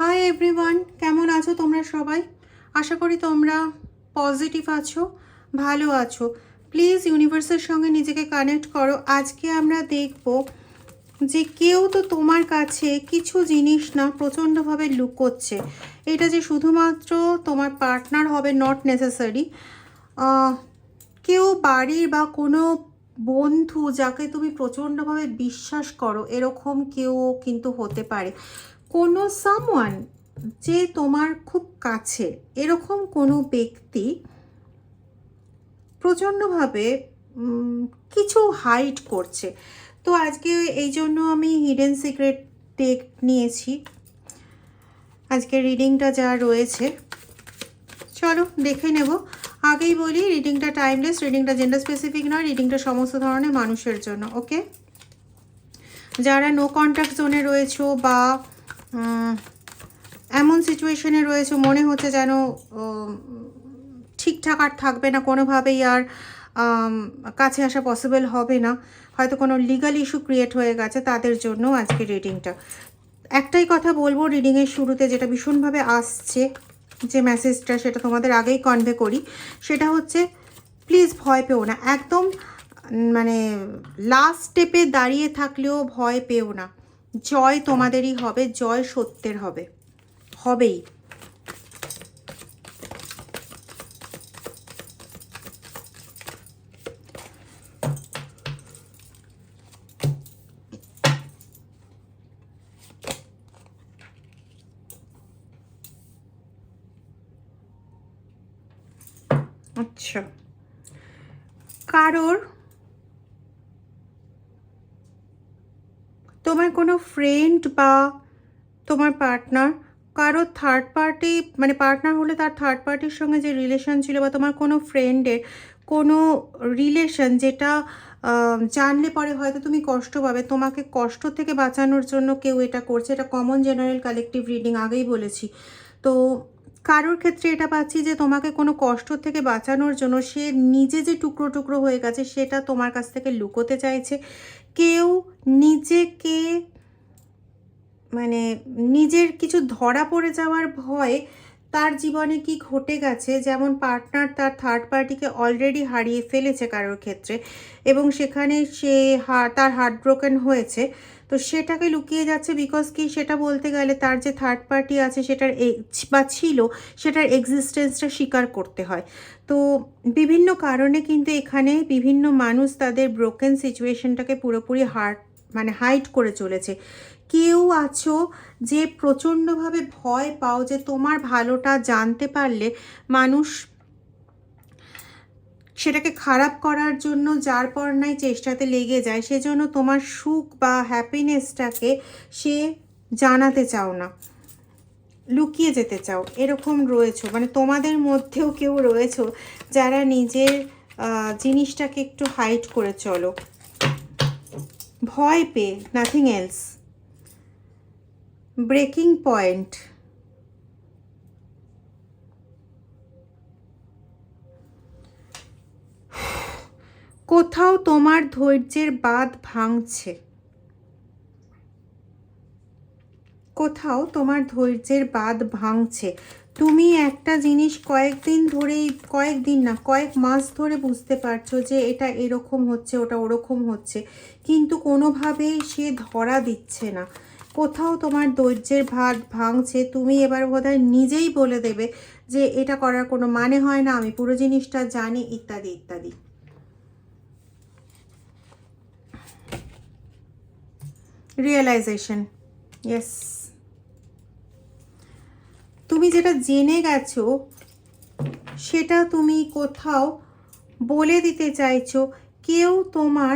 Hi everyone, কেমন আছো তোমরা সবাই? আশা করি তোমরা পজিটিভ আছো, ভালো আছো। প্লিজ ইউনিভার্সের সঙ্গে নিজেকে কানেক্ট করো। আজকে আমরা দেখব যে কেউ তো তোমার কাছে কিছু জিনিস না প্রচণ্ডভাবে লুকোচ্ছে। এটা যে শুধুমাত্র তোমার পার্টনার হবে, নট নেসেসারি। কেউ বাড়ির বা কোনো বন্ধু যাকে তুমি প্রচণ্ডভাবে বিশ্বাস করো, এরকম কেউ কিন্তু হতে পারে। কোনো সামওয়ান যে তোমার খুব কাছে, এরকম কোনো ব্যক্তি প্রচণ্ডভাবে কিছু হাইড করছে। তো আজকে এই জন্য আমি হিডেন সিক্রেট টেক নিয়েছি। আজকে রিডিংটা যা রয়েছে চলো দেখে নেব। আগেই বলি, রিডিংটা টাইমলেস, রিডিংটা জেন্ডার স্পেসিফিক নয়, রিডিংটা সমস্ত ধরনের মানুষের জন্য। ওকে, যারা নো কন্ট্যাক্ট জোনে রয়েছো বা এমন সিচুয়েশনে রয়েছে মনে হচ্ছে যেন ঠিকঠাক আর থাকবে না, কোনোভাবেই আর কাছে আসা পসিবল হবে না, হয়তো কোনো লিগাল ইস্যু ক্রিয়েট হয়ে গেছে, তাদের জন্য আজকে রিডিংটা। একটাই কথা বলবো রিডিংয়ের শুরুতে, যেটা ভীষণভাবে আসছে যে মেসেজটা, সেটা তোমাদের আগেই কনভে করি। সেটা হচ্ছে, প্লিজ ভয় পেও না। একদম মানে লাস্ট স্টেপে দাঁড়িয়ে থাকলেও ভয় পেও না। জয় তোমাদেরই হবে, জয় সত্যের হবে, হবেই। আচ্ছা, কারোর তোমার কোনো ফ্রেন্ড বা তোমার পার্টনার, কারো থার্ড পার্টি, মানে পার্টনার হলে তার থার্ড পার্টির সঙ্গে যে রিলেশন ছিল, বা তোমার কোনো ফ্রেন্ডের কোনো রিলেশন যেটা জানলে পরে হয়তো তুমি কষ্ট পাবে, তোমাকে কষ্ট থেকে বাঁচানোর জন্য কেউ এটা করছে। এটা কমন জেনারেল কালেকটিভ রিডিং, আগেই বলেছি। তো কারোর ক্ষেত্রে এটা পাচ্ছি যে তোমাকে কোনো কষ্ট থেকে বাঁচানোর জন্য সে নিজে যে টুকরো টুকরো হয়ে গেছে সেটা তোমার কাছ থেকে লুকোতে চাইছে। কেউ নিজেকে মানে নিজের কিছু ধরা পড়ে যাওয়ার ভয়, তার জীবনে কি ঘটে গেছে, যেমন পার্টনার তার থার্ড পার্টিকে অলরেডি হারিয়ে ফেলেছে কারোর ক্ষেত্রে, এবং সেখানে সে তার হার্ট ব্রোকেন হয়েছে। তো সেটাকে লুকিয়ে যাচ্ছে, বিকজ কি, সেটা বলতে গেলে তার যে থার্ড পার্টি আছে সেটার বা ছিল, সেটার এক্সিস্টেন্সটা স্বীকার করতে হয়। তো বিভিন্ন কারণে কিন্তু এখানে বিভিন্ন মানুষ তাদের ব্রোকেন সিচুয়েশনটাকে পুরোপুরি হাইড করে চলেছে। কেউ আছো যে প্রচণ্ডভাবে ভয় পাও যে তোমার ভালোটা জানতে পারলে মানুষ সেটাকে খারাপ করার জন্য যার পর নাই চেষ্টাতে লেগে যায়, সেজন্য তোমার সুখ বা হ্যাপিনেসটাকে সে জানাতে চাও না, লুকিয়ে যেতে চাও, এরকম রয়েছো। মানে তোমাদের মধ্যেও কেউ রয়েছো যারা নিজের জিনিসটাকে একটু হাইড করে চলো, ভয় পেয়ে, নাথিং এলস। ব্রেকিং পয়েন্ট, কোথাও তোমার ধৈর্যের বাঁধ ভাঙছে, কোথাও তোমার ধৈর্যের বাঁধ ভাঙছে। তুমি একটা জিনিস কয়েকদিন ধরেই, কয়েকদিন না কয়েক মাস ধরে বুঝতে পারছো যে এটা এরকম হচ্ছে, ওটা ওরকম হচ্ছে, কিন্তু কোনোভাবেই সে ধরা দিচ্ছে না। কোথাও তোমার ধৈর্যের বাঁধ ভাঙছে। তুমি এবার বোধহয় নিজেই বলে দেবে যে এটা করার কোনো মানে হয় না, আমি পুরো জিনিসটা জানি, ইত্যাদি ইত্যাদি। Realisation, yes. তুমি যেটা জেনে গেছো সেটা তুমি কোথাও বলে দিতে চাইছো। কেউ তোমার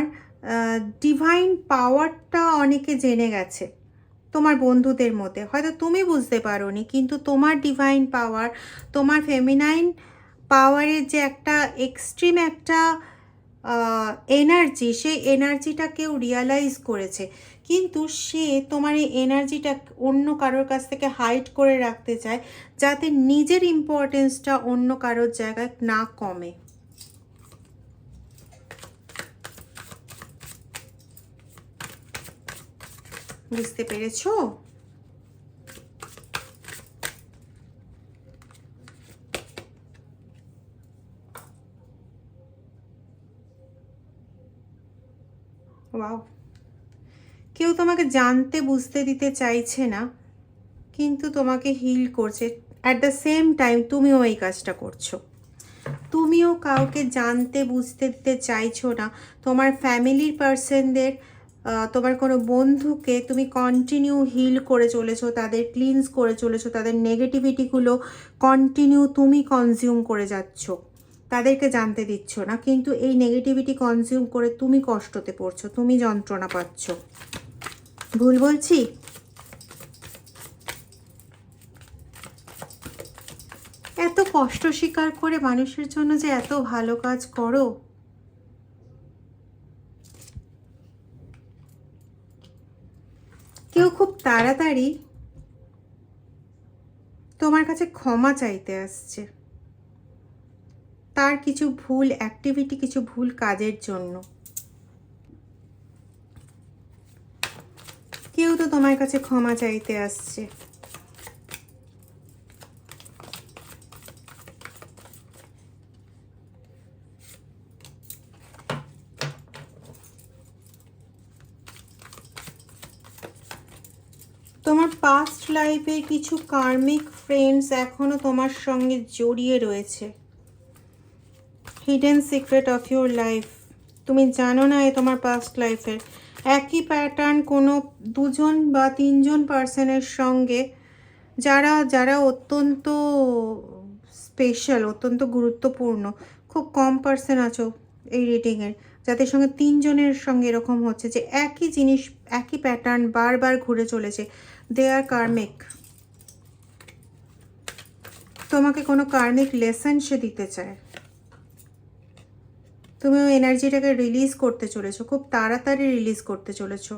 ডিভাইন পাওয়ারটা অনেকে জেনে গেছে তোমার বন্ধুদের মধ্যে, হয়তো তুমি বুঝতে পারোনি, কিন্তু তোমার ডিভাইন পাওয়ার, তোমার ফেমিনাইন পাওয়ারের যে একটা এক্সট্রিম একটা এনার্জি, সেই এনার্জিটা কেউ রিয়ালাইজ করেছে, কিন্তু সে তোমার এই এনার্জিটা অন্য কারোর কাছ থেকে হাইড করে রাখতে চায়, যাতে নিজের ইম্পর্টেন্সটা অন্য কারোর জায়গায় না কমে। বুঝতে পেরেছো? ওয়াও, কেউ তোমাকে জানতে বুঝতে দিতে চাইছে না, কিন্তু তোমাকে হিল করছে। অ্যাট দ্য সেম টাইম তুমিও এই কাজটা করছো। তুমিও কাউকে জানতে বুঝতে দিতে চাইছো না। তোমার ফ্যামিলির পার্সনদের, তোমার কোনো বন্ধুকে তুমি কন্টিনিউ হিল করে চলেছো, তাদের ক্লিনস করে চলেছো, তাদের নেগেটিভিটিগুলো কন্টিনিউ তুমি কনজিউম করে যাচ্ছ, তাদেরকে জানতে দিচ্ছ না। কিন্তু এই নেগেটিভিটি কনজিউম করে তুমি কষ্টতে পড়ছো, তুমি যন্ত্রণা পাচ্ছ। ভুল বলছি? এত কষ্ট স্বীকার করে মানুষের জন্য যে এত ভালো কাজ করো। কেউ খুব তাড়াতাড়ি তোমার কাছে ক্ষমা চাইতে আসছে তার কিছু ভুল অ্যাক্টিভিটি, কিছু ভুল কাজের জন্য। কেউ তো তোমার কাছে ক্ষমা চাইতে আসছে। তোমার পাস্ট লাইফে কিছু কার্মিক ফ্রেন্ডস এখনো তোমার সঙ্গে জড়িয়ে রয়েছে। Hidden secret of your life, তুমি জানো না এ তোমার পাস্ট লাইফের একই প্যাটার্ন কোনো 2জন বা 3জন পার্সনের সঙ্গে, যারা যারা অত্যন্ত স্পেশাল, অত্যন্ত গুরুত্বপূর্ণ। খুব কম পার্সন আছো এই রিডিংয়ের যাদের সঙ্গে 3জনের সঙ্গে এরকম হচ্ছে যে একই জিনিস, একই প্যাটার্ন বারবার ঘুরে চলেছে। দে আর কার্মিক। তোমাকে কোনো কার্মিক লেসন সে দিতে চায়। তুমি ওই এনার্জিটাকে রিলিজ করতে চলেছো, খুব তাড়াতাড়ি রিলিজ করতে চলেছো।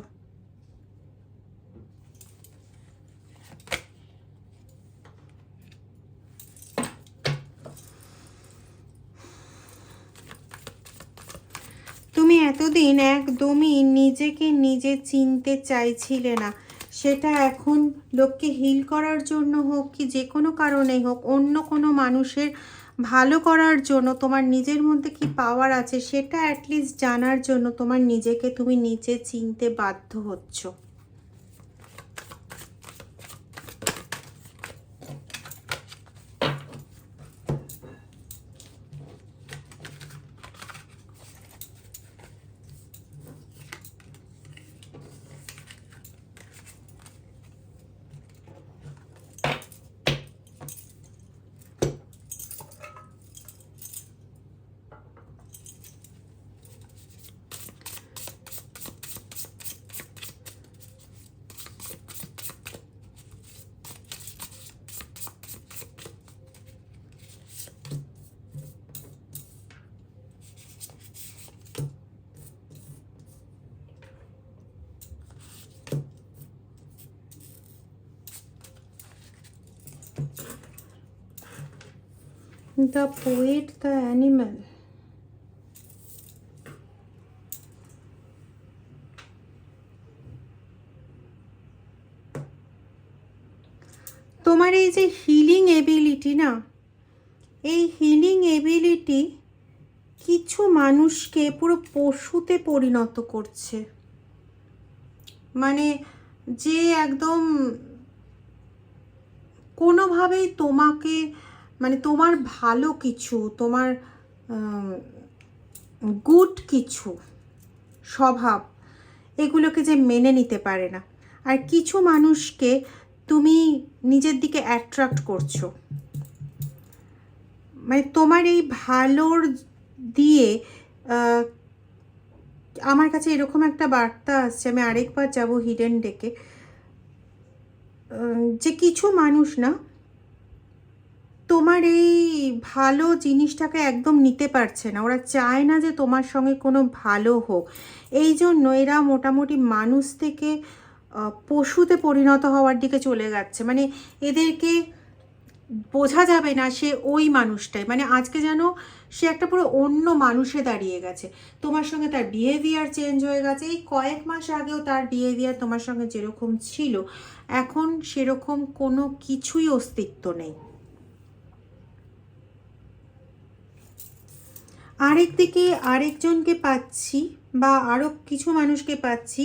তুমি এতদিন একদমই নিজেকে নিজে চিনতে চাইছিলে না, সেটা এখন লোককে হিল করার জন্য হোক কি যে কোনো কারণেই হোক, অন্য কোনো মানুষের ভালো করার জন্য, তোমার নিজের মধ্যে কি পাওয়ার আছে সেটা অ্যাটলিস্ট জানার জন্য তোমার নিজেকে তুমি নিজে চিনতে বাধ্য হচ্ছ। The poet, the animal. তোমার এই যে হিলিং এবিলিটি না, এই হিলিং এবিলিটি কিছু মানুষকে পুরো পশুতে পরিণত করছে। মানে যে একদম কোনোভাবেই তোমাকে, মানে তোমার ভালো কিছু, তোমার গুড কিছু স্বভাব, এগুলোকে যে মেনে নিতে পারে না। আর কিছু মানুষকে তুমি নিজের দিকে অ্যাট্রাক্ট করছো, মানে তোমার এই ভালোর দিয়ে আমার কাছে এরকম একটা বার্তা আসছে, আমি আরেকবার যাব হিডেন ডেকে, যে কিছু মানুষ না তোমার এই ভালো জিনিসটাকে একদম নিতে পারছে না, ওরা চায় না যে তোমার সঙ্গে কোনো ভালো হোক। এই জন্য এরা মোটামুটি মানুষ থেকে পশুতে পরিণত হওয়ার দিকে চলে যাচ্ছে। মানে এদেরকে বোঝা যাবে না সে ওই মানুষটাই, মানে আজকে যেন সে একটা পুরো অন্য মানুষে দাঁড়িয়ে গেছে। তোমার সঙ্গে তার বিহেভিয়ার চেঞ্জ হয়ে গেছে। এই কয়েক মাস আগেও তার বিহেভিয়ার তোমার সঙ্গে যেরকম ছিল, এখন সেরকম কোনো কিছুই অস্তিত্ব নেই। আরেক দিকে আরেকজনকে পাচ্ছি বা আরও কিছু মানুষকে পাচ্ছি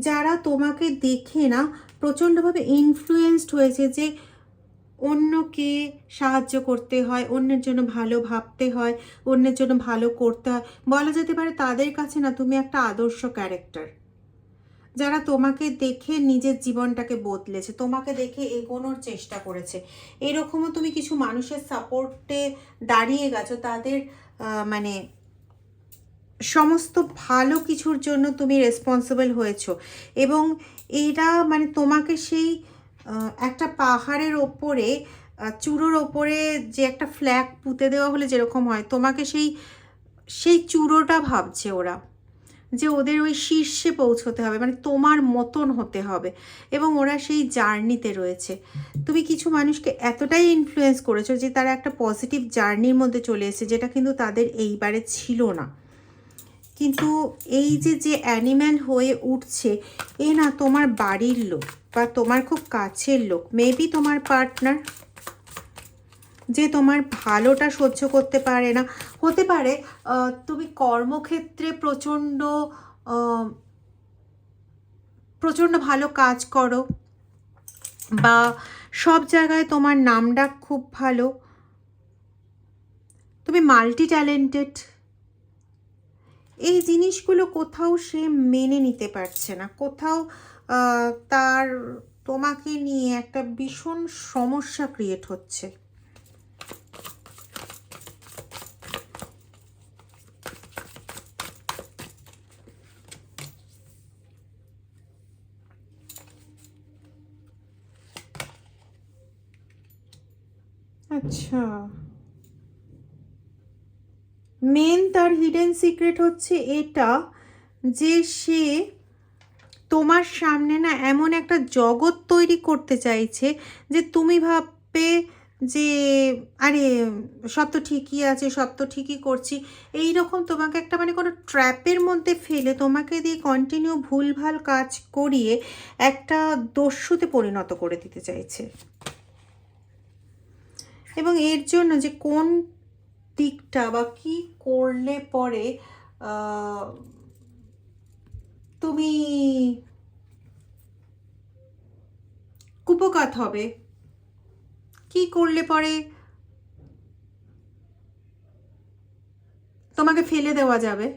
যারা তোমাকে দেখে না প্রচণ্ডভাবে ইনফ্লুয়েসড হয়েছে, যে অন্যকে সাহায্য করতে হয়, অন্যের জন্য ভালো ভাবতে হয়, অন্যের জন্য ভালো করতে হয়। বলা যেতে পারে তাদের কাছে না তুমি একটা আদর্শ ক্যারেক্টার, যারা তোমাকে দেখে নিজের জীবনটাকে বদলেছে, তোমাকে দেখে এগোনোর চেষ্টা করেছে। এরকমও তুমি কিছু মানুষের সাপোর্টে দাঁড়িয়ে গেছো, তাদের মানে সমস্ত ভালো কিছুর জন্য তুমি রেসপন্সিবল হয়েছো। এবং এরা মানে তোমাকে সেই একটা পাহাড়ের ওপরে চূড়োর ওপরে যে একটা ফ্ল্যাগ পুঁতে দেওয়া হলে যেরকম হয়, তোমাকে সেই সেই চূড়োটা ভাবছে ওরা, যে ওদের ওই শীর্ষে পৌঁছতে হবে, মানে তোমার মতন হতে হবে, এবং ওরা সেই জার্নিতে রয়েছে। তুমি কিছু মানুষকে এতটাই ইনফ্লুয়েন্স করেছো যে তারা একটা পজিটিভ জার্নির মধ্যে চলে এসেছে, যেটা কিন্তু তাদের এইবারে ছিল না। কিন্তু এই যে যে অ্যানিম্যাল হয়ে উঠছে, এ না তোমার বাড়ির লোক বা তোমার খুব কাছের লোক, মেবি তোমার পার্টনার, যে তোমার ভালোটা সহ্য করতে পারে না। হতে পারে তুমি কর্মক্ষেত্রে প্রচণ্ড ভালো কাজ করো, বা সব জায়গায় তোমার নামডাক খুব ভালো, তুমি মাল্টি ট্যালেন্টেড। এই জিনিসগুলো কোথাও সে মেনে নিতে পারছে না, কোথাও তার তোমাকে নিয়ে একটা ভীষণ সমস্যা ক্রিয়েট হচ্ছে। আচ্ছা, মেন তার হিডেন সিক্রেট হচ্ছে এটা, যে সে তোমার সামনে না এমন একটা জগৎ তৈরি করতে চাইছে যে তুমি ভাববে যে আরে সব তো ঠিকই আছে, সব তো ঠিকই করছি, এই রকম তোমাকে একটা মানে কোনো ট্র্যাপের মধ্যে ফেলে তোমাকে দিয়ে কন্টিনিউ ভুলভাল কাজ করিয়ে একটা দস্যুতে পরিণত করে দিতে চাইছে। এবং এর জন্য যে কোন দিকটা বা কি করলে পরে তুমি কুপকাত হবে, কি করলে পরে তোমাকে ফেলে দেওয়া যাবে,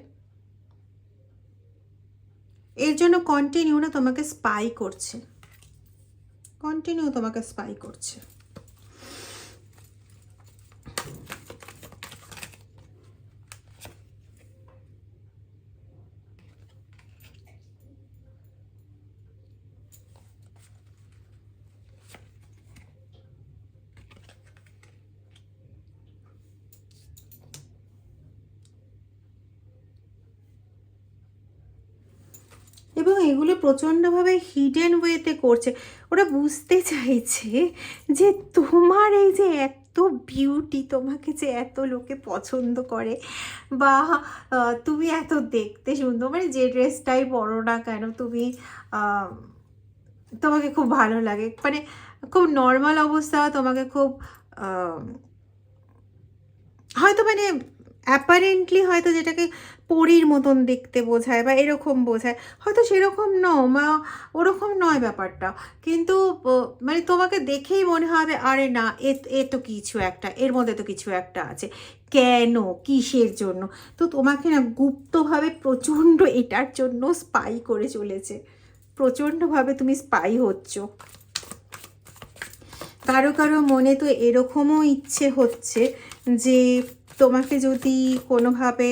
এর জন্য কন্টিনিউ না তোমাকে স্পাই করছে, কন্টিনিউ তোমাকে স্পাই করছে। এবং এগুলো প্রচণ্ডভাবে হিডেন ওয়েতে করছে। ওরা বুঝতে চাইছে যে তোমার এই যে এত বিউটি, তোমাকে যে এত লোকে পছন্দ করে, বা তুমি এত দেখতে সুন্দর, মানে যে ড্রেসটাই পরো না কেন তুমি, তোমাকে খুব ভালো লাগে, মানে খুব নর্মাল অবস্থা তোমাকে খুব হয়তো মানে অ্যাপারেন্টলি হয়তো যেটাকে পরীর মতন দেখতে বোঝায় বা এরকম বোঝায়, হয়তো সেরকম বা ওরকম নয় ব্যাপারটা, কিন্তু মানে তোমাকে দেখেই মনে হবে আরে না এ তো কিছু একটা, এর মধ্যে তো কিছু একটা আছে, কেন কিসের জন্য। তো তোমাকে না গুপ্তভাবে প্রচণ্ড এটার জন্য স্পাই করে চলেছে, প্রচণ্ডভাবে তুমি স্পাই হচ্ছ। কারো কারো মনে তো এরকমও ইচ্ছে হচ্ছে যে তোমাকে যদি কোনোভাবে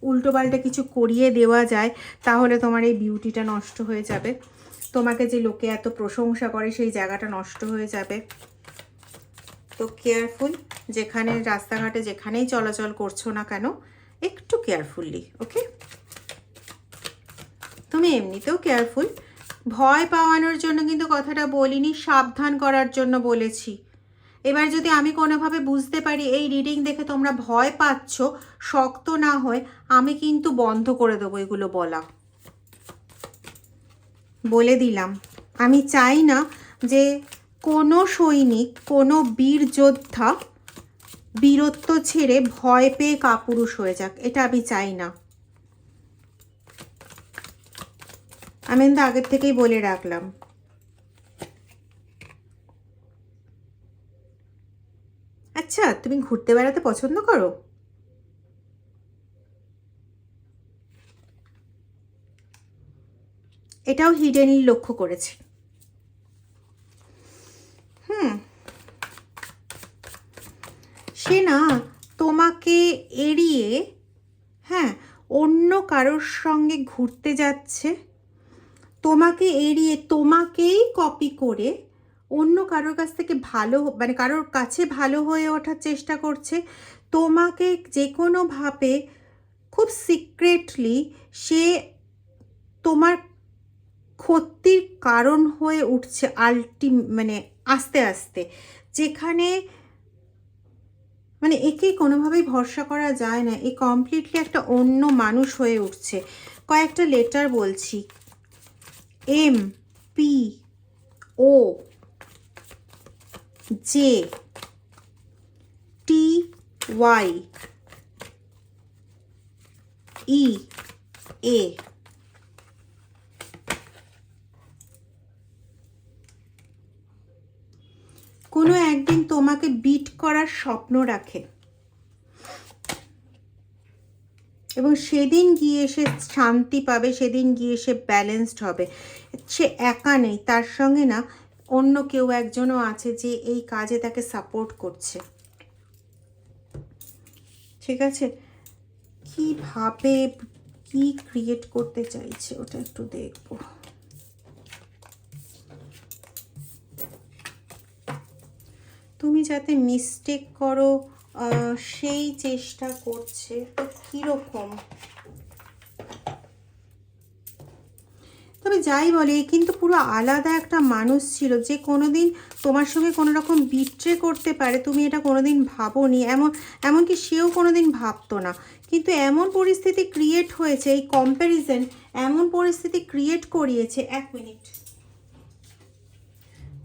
উল্টোপাল্টা কিছু করিয়ে দেওয়া যায় তাহলে তোমার এই বিউটিটা নষ্ট হয়ে যাবে, তোমাকে যে লোকে এত প্রশংসা করে সেই জায়গাটা নষ্ট হয়ে যাবে। তো কেয়ারফুল, যেখানে রাস্তাঘাটে যেখানেই চলাচল করছো না কেন একটু কেয়ারফুললি, ওকে? তুমি এমনিতেও কেয়ারফুল, ভয় পাওয়ানোর জন্য কিন্তু কথাটা বলিনি, সাবধান করার জন্য বলেছি। এবার যদি আমি কোনোভাবে বুঝতে পারি এই রিডিং দেখে তোমরা ভয় পাচ্ছ, শক্ত না হয়ে, আমি কিন্তু বন্ধ করে দেবো এগুলো বলা, বলে দিলাম। আমি চাই না যে কোনো সৈনিক, কোনো বীর যোদ্ধা বীরত্ব ছেড়ে ভয় পেয়ে কাপুরুষ হয়ে যাক, এটা আমি চাই না। আমি কিন্তু আগের থেকেই বলে রাখলাম। আচ্ছা, তুমি ঘুরতে বেড়াতে পছন্দ করো? এটাও হিডেনলি লক্ষ্য করেছে। সে না তোমাকে এড়িয়ে, হ্যাঁ, অন্য কারোর সঙ্গে ঘুরতে যাচ্ছে, তোমাকে এড়িয়ে তোমাকেই কপি করে অন্য কারোর কাছ থেকে ভালো, মানে কারোর কাছে ভালো হয়ে ওঠার চেষ্টা করছে। তোমাকে যে কোনোভাবে খুব সিক্রেটলি সে তোমার ক্ষতির কারণ হয়ে উঠছে মানে আস্তে আস্তে, যেখানে মানে একে কোনোভাবেই ভরসা করা যায় না। এ কমপ্লিটলি একটা অন্য মানুষ হয়ে উঠছে। কয়েকটা লেটার বলছি, এম, পি, ও, জে, টি, ওয়াই, ই, এ। কোনো একদিন তোমাকে বিট করার স্বপ্ন রাখে, এবং সেদিন গিয়ে সে শান্তি পাবে, সেদিন গিয়ে সে ব্যালেন্সড হবে। সে একা নেই, তার সঙ্গে না অন্য কেউ একজনও আছে যে এই কাজে তাকে সাপোর্ট করছে। ঠিক আছে, কিভাবে কি ক্রিয়েট করতে চাইছে ওটা একটু দেখবো। তুমি যাতে মিস্টেক করো সেই চেষ্টা করছে। তো কীরকম, তবে যাই বলে কিন্তু পুরো আলাদা একটা মানুষ ছিল যে কোনোদিন তোমার সঙ্গে কোনো রকম বিট্রে করতে পারে, তুমি এটা কোনোদিন ভাবোনি, এমনকি সেও কোনোদিন ভাবতো না। কিন্তু এমন পরিস্থিতি ক্রিয়েট হয়েছে, এই কম্প্যারিজন এমন পরিস্থিতি ক্রিয়েট করিয়েছে। এক মিনিট,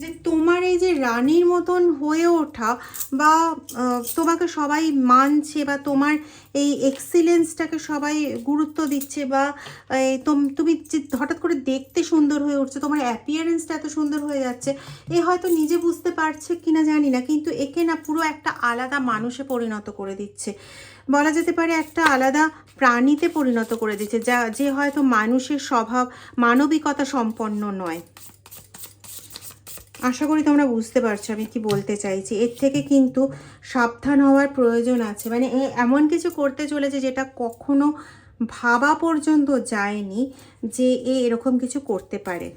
যে তোমার এই যে রানীর মতন হয়ে ওঠা, বা তোমাকে সবাই মানছে, বা তোমার এই এক্সিলেন্সটাকে সবাই গুরুত্ব দিচ্ছে, বা তুমি যে হঠাৎ করে দেখতে সুন্দর হয়ে উঠছে, তোমার অ্যাপিয়ারেন্সটা এত সুন্দর হয়ে যাচ্ছে, এ হয়তো নিজে বুঝতে পারছে কিনা জানি না, কিন্তু একে না পুরো একটা আলাদা মানুষে পরিণত করে দিচ্ছে। বলা যেতে পারে একটা আলাদা প্রাণীতে পরিণত করে দিচ্ছে, যে হয়তো মানুষের স্বভাব মানবিকতা সম্পন্ন নয়। আশা করি তোমরা বুঝতে পারছো আমি কি বলতে চাইছি। এর থেকে কিন্তু সাবধান হওয়ার প্রয়োজন আছে। মানে এমন কিছু করতে চলেছে যেটা কখনো ভাবা পর্যন্ত যায়নি যে এরকম কিছু করতে পারে।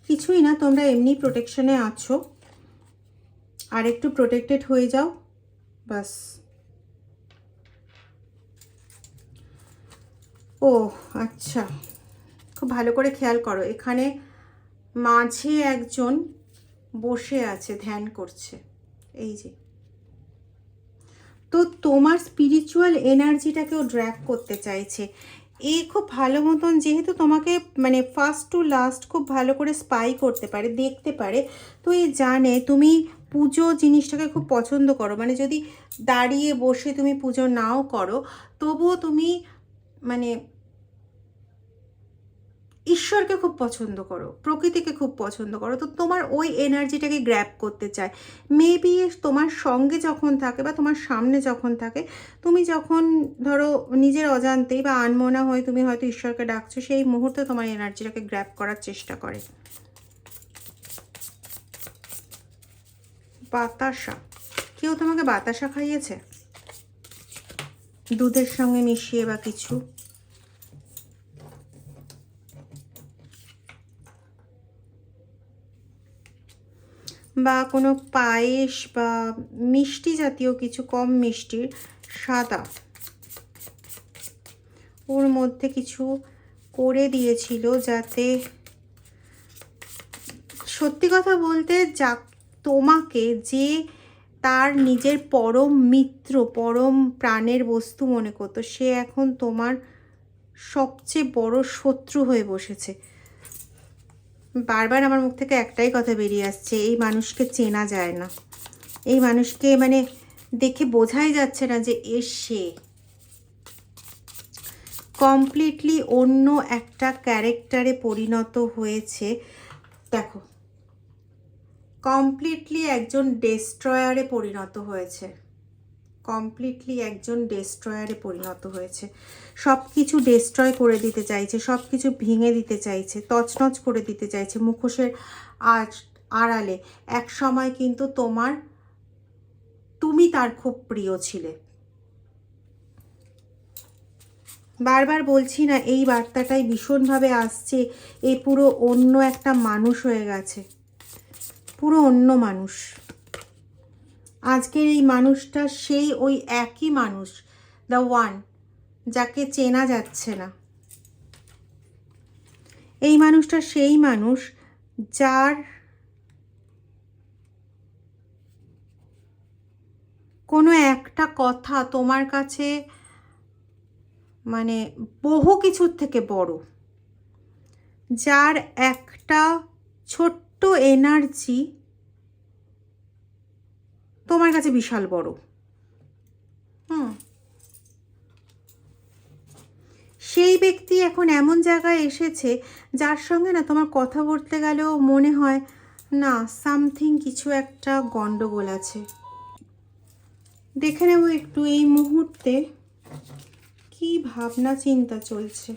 কিছুই না, তোমরা এমনি প্রোটেকশনে আছো, আর একটু প্রোটেক্টেড হয়ে যাও বাস। ও আচ্ছা, খুব ভালো করে খেয়াল করো, এখানে মাঝে একজন বসে আছে, ধ্যান করছে, এই যে। তো তোমার স্পিরিচুয়াল এনার্জিটাকেও ড্র্যাগ করতে চাইছে। এ খুব ভালো মতন, যেহেতু তোমাকে মানে ফার্স্ট টু লাস্ট খুব ভালো করে স্পাই করতে পারে, দেখতে পারে, তো এ জানে তুমি পুজো জিনিসটাকে খুব পছন্দ করো। মানে যদি দাঁড়িয়ে বসে তুমি পুজো নাও করো, তবুও তুমি মানে ঈশ্বরকে খুব পছন্দ করো, প্রকৃতিকে খুব পছন্দ করো। তো তোমার ওই এনার্জিটাকে গ্র্যাব করতে চায়। মেবি তোমার সঙ্গে যখন থাকে বা তোমার সামনে যখন থাকে, তুমি যখন ধরো নিজের অজান্তেই বা আনমনা হয়ে তুমি হয়তো ঈশ্বরকে ডাকছো, সেই মুহূর্তে তোমার এনার্জিটাকে গ্র্যাব করার চেষ্টা করে। বাতাসা, কেউ তোমাকে বাতাসা খাইয়েছে দুধের সঙ্গে মিশিয়ে বা কিছু? বা কোনো পায়েস বা মিষ্টি জাতীয় কিছু, কম মিষ্টির, সাদা, ওর মধ্যে কিছু করে দিয়েছিল যাতে, সত্যি কথা বলতে, যা তোমাকে যে তার নিজের পরম মিত্র, পরম প্রাণের বস্তু মনে করতো, সে এখন তোমার সবচেয়ে বড় শত্রু হয়ে বসেছে। বারবার আমার মুখ থেকে একটাই কথা বেরিয়ে আসছে, এই মানুষকে চেনা যায় না, এই মানুষকে মানে দেখে বোঝাই যাচ্ছে না যে সে। কমপ্লিটলি অন্য একটা ক্যারেক্টারে পরিণত হয়েছে। দেখো, কমপ্লিটলি একজন ডেস্ট্রয়ারে পরিণত হয়েছে, কমপ্লিটলি একজন ডেস্ট্রয়ারে পরিণত হয়েছে। সব কিছু ডেস্ট্রয় করে দিতে চাইছে, সব কিছু ভেঙে দিতে চাইছে, তছনছ করে দিতে চাইছে মুখোশের আড়ালে। এক সময় কিন্তু তুমি তার খুব প্রিয় ছিলে। বারবার বলছি না, এই বার্তাটাই ভীষণভাবে আসছে। এ পুরো অন্য একটা মানুষ হয়ে গেছে, পুরো অন্য মানুষ। আজকের এই মানুষটা সেই ওই একই মানুষ, দ্য ওয়ান, যাকে চেনা যাচ্ছে না। এই মানুষটা সেই মানুষ যার কোনো একটা কথা তোমার কাছে মানে বহু কিছুর থেকে বড়, যার একটা ছোট্ট এনার্জি তোমার কাছে বিশাল বড়। সেই ব্যক্তি এখন এমন জায়গায় এসেছে যার সঙ্গে না তোমার কথা বলতে গেলেও মনে হয় না সামথিং, কিছু একটা গন্ডগোল আছে। দেখে নেব একটু এই মুহূর্তে কি ভাবনা চিন্তা চলছে।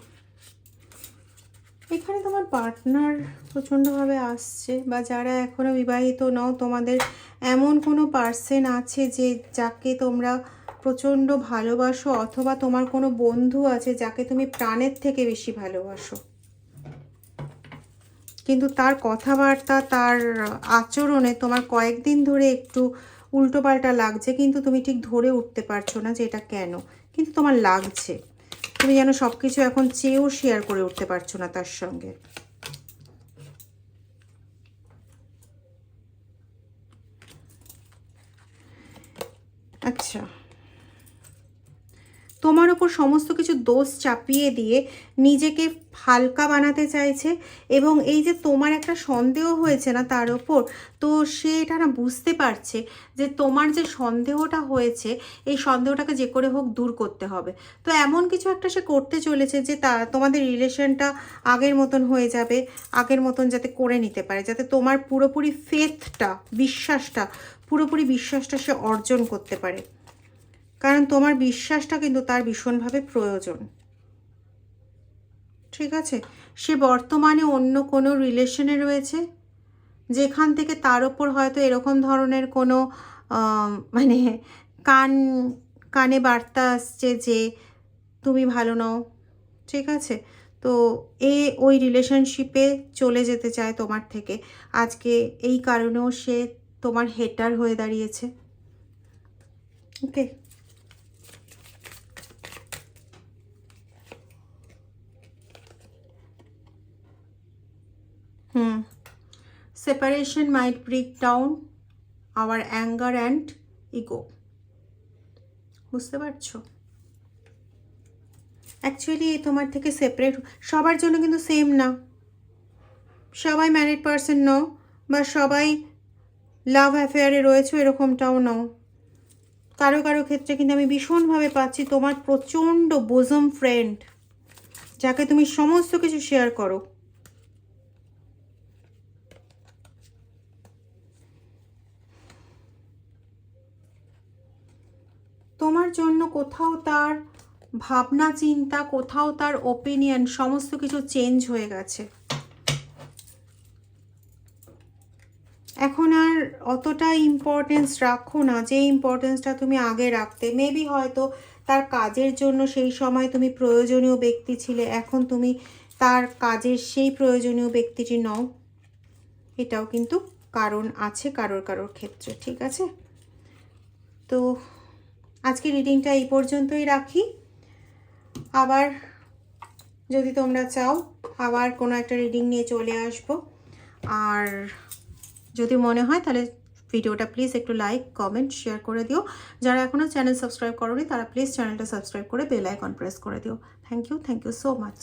এখানে তোমার পার্টনার প্রচণ্ডভাবে আসছে, বা যারা এখনও বিবাহিত নও তোমাদের এমন কোনো পার্সন আছে যে যাকে তোমরা প্রচণ্ড ভালোবাসো, অথবা তোমার কোনো বন্ধু আছে যাকে তুমি প্রাণের থেকে বেশি ভালোবাসো, কিন্তু তার কথাবার্তা, তার আচরণে তোমার কয়েকদিন ধরে একটু উল্টোপাল্টা লাগছে, কিন্তু তুমি ঠিক ধরে উঠতে পারছো না যে এটা কেন, কিন্তু তোমার লাগছে। তুমি যেন সব কিছু এখন চেয়েও শেয়ার করে উঠতে পারছো না তার সঙ্গে। আচ্ছা, তোমার ওপর সমস্ত কিছু দোষ চাপিয়ে দিয়ে নিজেকে হালকা বানাতে চাইছে, এবং এই যে তোমার একটা সন্দেহ হয়েছে না তার ওপর, তো সে এটা না বুঝতে পারছে যে তোমার যে সন্দেহটা হয়েছে এই সন্দেহটাকে যে করে হোক দূর করতে হবে। তো এমন কিছু একটা সে করতে চলেছে যে তোমাদের রিলেশনটা আগের মতন হয়ে যাবে, আগের মতন যাতে করে নিতে পারে, যাতে তোমার পুরোপুরি ফেথটা, পুরোপুরি বিশ্বাসটা সে অর্জন করতে পারে। কারণ তোমার বিশ্বাসটা কিন্তু তার ভীষণভাবে প্রয়োজন। ঠিক আছে, সে বর্তমানে অন্য কোনো রিলেশনে রয়েছে, যেখান থেকে তার ওপর হয়তো এরকম ধরনের কোনো মানে কানে বার্তা আসছে যে তুমি ভালো নও। ঠিক আছে, তো ওই রিলেশনশিপে চলে যেতে চায় তোমার থেকে। আজকে এই কারণেও সে তোমার হেটার হয়ে দাঁড়িয়েছে। ওকে, separation might break down our anger and ego. বুঝতে পারছো? অ্যাকচুয়ালি তোমার থেকে সেপারেট সবার জন্য কিন্তু সেম না। সবাই ম্যারিড পারসন নও, বা সবাই লাভ অ্যাফেয়ারে রয়েছে এরকমটাও নও। কারো কারো ক্ষেত্রে কিন্তু আমি ভীষণভাবে পাচ্ছি তোমার প্রচণ্ড বোজম ফ্রেন্ড, যাকে তুমি সমস্ত কিছু শেয়ার করো। তোমার জন্য কোথাও তার ভাবনা চিন্তা, কোথাও তার ওপিনিয়ন, সমস্ত কিছু চেঞ্জ হয়ে গেছে। এখন আর অতটা ইম্পর্টেন্স রাখো না যে ইম্পর্টেন্সটা তুমি আগে রাখতে। মেবি হয়তো তার কাজের জন্য সেই সময় তুমি প্রয়োজনীয় ব্যক্তি ছিলে, এখন তুমি তার কাজের সেই প্রয়োজনীয় ব্যক্তিটি নও। এটাও কিন্তু কারণ আছে কারোর ক্ষেত্রে। ঠিক আছে, তো আজকে রিডিংটা এই পর্যন্তই রাখি। আবার যদি তোমরা চাও আবার কোনো একটা রিডিং নিয়ে চলে আসব। আর যদি মনে হয় তাহলে ভিডিওটা প্লিজ একটু লাইক, কমেন্ট, শেয়ার করে দিও। যারা এখনও চ্যানেল সাবস্ক্রাইব করোনি তারা প্লিজ চ্যানেলটা সাবস্ক্রাইব করে বেল আইকন প্রেস করে দিও। Thank you so much.